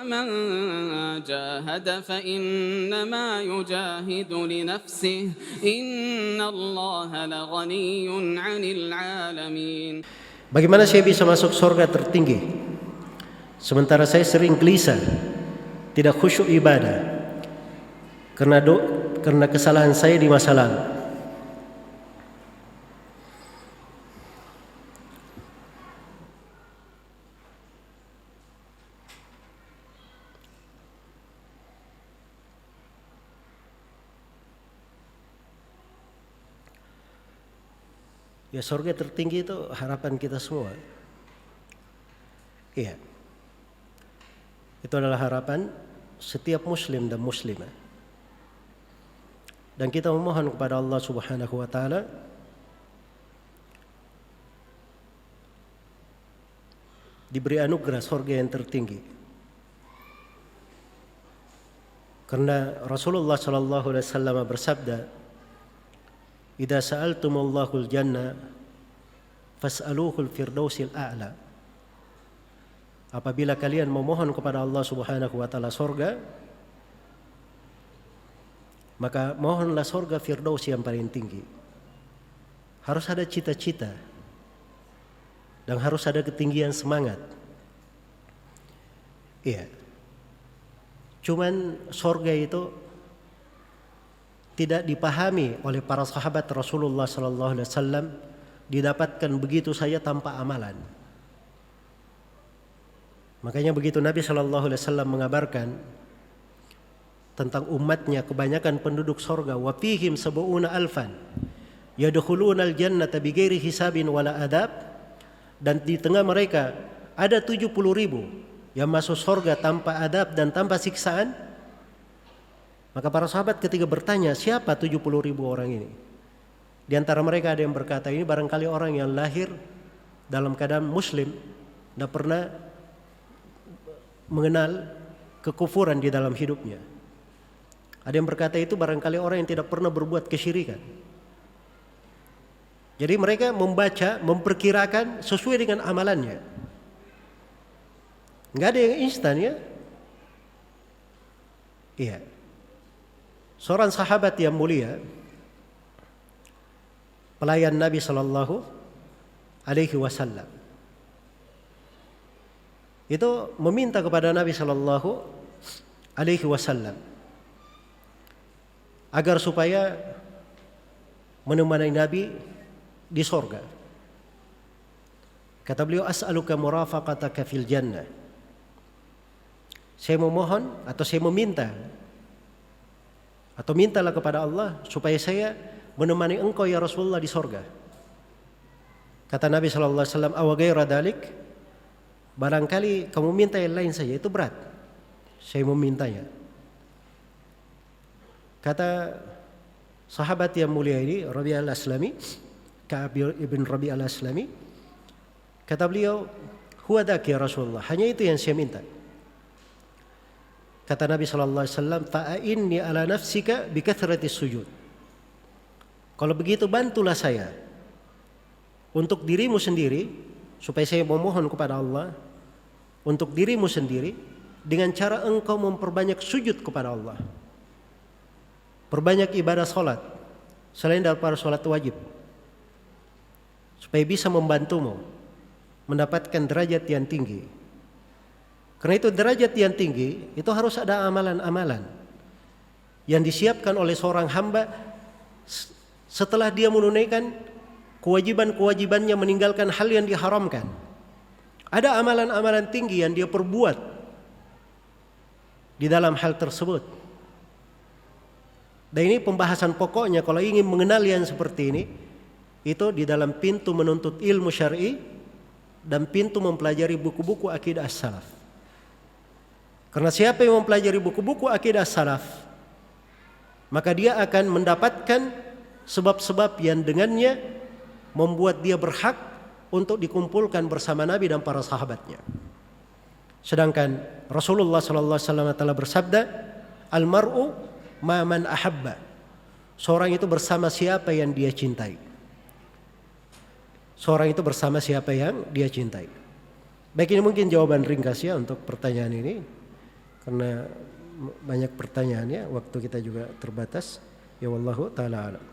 من جاهد فإنما يجاهد لنفسه إن الله لغني عن العالمين. Bagaimana saya bisa masuk surga tertinggi sementara saya sering gelisah, tidak khusyuk ibadah karena kesalahan saya di masa lalu? Ya, surga tertinggi itu harapan kita semua. Iya. Itu adalah harapan setiap muslim dan muslimah. Dan kita memohon kepada Allah Subhanahu wa taala diberi anugerah surga yang tertinggi. Karena Rasulullah sallallahu alaihi wasallam bersabda, "Idza sa'altumullahul jannah fas'aluhul firdausil a'la." Apabila kalian memohon kepada Allah Subhanahu wa taala surga, maka mohonlah surga firdaus yang paling tinggi. Harus ada cita-cita dan harus ada ketinggian semangat. Iya. Cuman surga itu tidak dipahami oleh para sahabat Rasulullah sallallahu alaihi wasallam didapatkan begitu saja tanpa amalan. Makanya begitu Nabi sallallahu alaihi wasallam mengabarkan tentang umatnya kebanyakan penduduk surga, wa fihim sab'una alfan yadkhulunal jannata bighairi hisabin wala adab, dan di tengah mereka ada 70.000 yang masuk surga tanpa adab dan tanpa siksaan. Maka para sahabat ketika bertanya, siapa 70.000 orang ini? Di antara mereka ada yang berkata, ini barangkali orang yang lahir dalam keadaan muslim, tidak pernah mengenal kekufuran di dalam hidupnya. Ada yang berkata itu barangkali orang yang tidak pernah berbuat kesyirikan. Jadi mereka membaca, memperkirakan sesuai dengan amalannya. Enggak ada yang instan ya. Iya. Seorang sahabat yang mulia, pelayan Nabi sallallahu alaihi wasallam, itu meminta kepada Nabi sallallahu alaihi wasallam agar supaya menemani Nabi di surga. Kata beliau, as'aluka murafaqataka fil jannah. Saya memohon atau saya meminta atau mintalah kepada Allah supaya saya menemani engkau ya Rasulullah di surga. Kata Nabi sallallahu alaihi wasallam, aw ghaira dalik, barangkali kamu minta yang lain saja, itu berat. Saya memintanya. Kata sahabat yang mulia ini, Rabi al-Aslami, Ka'ab ibn Rabi al-Aslami, kata beliau, huwa dak ya Rasulullah, hanya itu yang saya minta. Kata Nabi sallallahu alaihi wasallam, fa'inni ala nafsika bi kathrati sujud. Kalau begitu bantulah saya untuk dirimu sendiri, supaya saya memohon kepada Allah untuk dirimu sendiri dengan cara engkau memperbanyak sujud kepada Allah. Perbanyak ibadah salat selain daripada salat wajib, supaya bisa membantumu mendapatkan derajat yang tinggi. Karena itu derajat yang tinggi itu harus ada amalan-amalan yang disiapkan oleh seorang hamba setelah dia menunaikan kewajiban-kewajibannya, meninggalkan hal yang diharamkan. Ada amalan-amalan tinggi yang dia perbuat di dalam hal tersebut. Dan ini pembahasan pokoknya kalau ingin mengenal yang seperti ini, itu di dalam pintu menuntut ilmu syar'i dan pintu mempelajari buku-buku akidah as-salaf. Karena siapa yang mempelajari buku-buku akidah as-salaf, maka dia akan mendapatkan sebab-sebab yang dengannya membuat dia berhak untuk dikumpulkan bersama Nabi dan para sahabatnya. Sedangkan Rasulullah sallallahu alaihi wasallam telah bersabda, al-mar'u ma man ahabba. Seorang itu bersama siapa yang dia cintai. Seorang itu bersama siapa yang dia cintai. Baik, ini mungkin jawaban ringkas ya untuk pertanyaan ini. karena banyak pertanyaan ya, waktu kita juga terbatas. Ya wallahu taala alam.